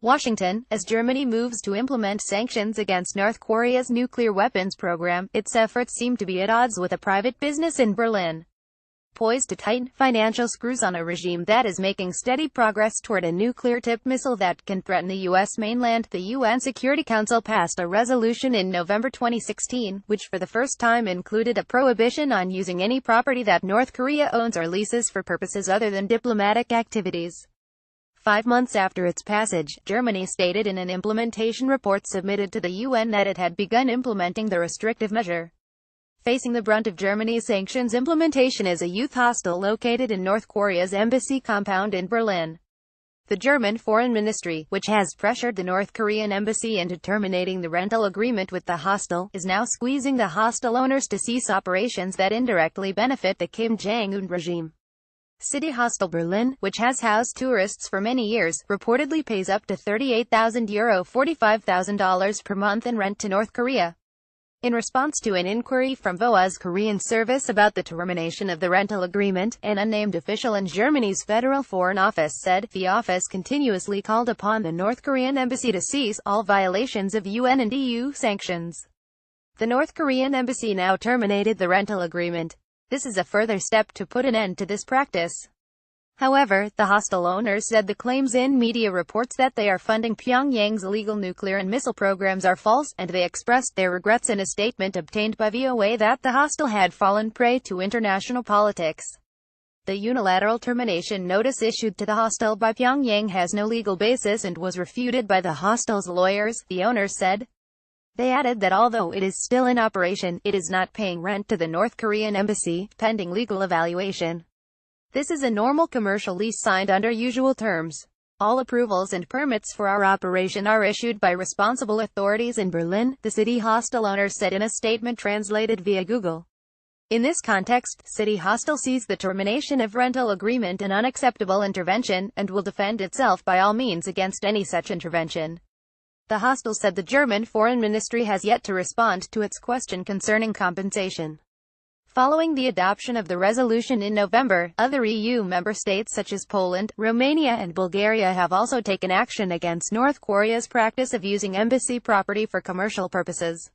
Washington, as Germany moves to implement sanctions against North Korea's nuclear weapons program, its efforts seem to be at odds with a private business in Berlin, poised to tighten financial screws on a regime that is making steady progress toward a nuclear-tipped missile that can threaten the U.S. mainland. The UN Security Council passed a resolution in November 2016, which for the first time included a prohibition on using any property that North Korea owns or leases for purposes other than diplomatic activities. 5 months after its passage, Germany stated in an implementation report submitted to the UN that it had begun implementing the restrictive measure. Facing the brunt of Germany's sanctions implementation is a youth hostel located in North Korea's embassy compound in Berlin. The German Foreign Ministry, which has pressured the North Korean embassy into terminating the rental agreement with the hostel, is now squeezing the hostel owners to cease operations that indirectly benefit the Kim Jong-un regime. City Hostel Berlin, which has housed tourists for many years, reportedly pays up to €38,000 $45,000 per month in rent to North Korea. In response to an inquiry from VOA's Korean service about the termination of the rental agreement, an unnamed official in Germany's Federal Foreign Office said, the office continuously called upon the North Korean embassy to cease all violations of UN and EU sanctions. The North Korean embassy now terminated the rental agreement. This is a further step to put an end to this practice. However, the hostel owners said the claims in media reports that they are funding Pyongyang's illegal nuclear and missile programs are false, and they expressed their regrets in a statement obtained by VOA that the hostel had fallen prey to international politics. The unilateral termination notice issued to the hostel by Pyongyang has no legal basis and was refuted by the hostel's lawyers, the owners said. They added that although it is still in operation, it is not paying rent to the North Korean embassy, pending legal evaluation. This is a normal commercial lease signed under usual terms. All approvals and permits for our operation are issued by responsible authorities in Berlin, the city hostel owner said in a statement translated via Google. In this context, City Hostel sees the termination of rental agreement an unacceptable intervention, and will defend itself by all means against any such intervention. The hostel said the German Foreign Ministry has yet to respond to its question concerning compensation. Following the adoption of the resolution in November, other EU member states such as Poland, Romania and Bulgaria have also taken action against North Korea's practice of using embassy property for commercial purposes.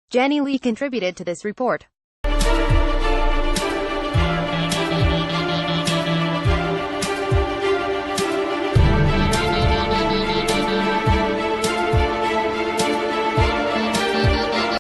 Jenny Lee contributed to this report.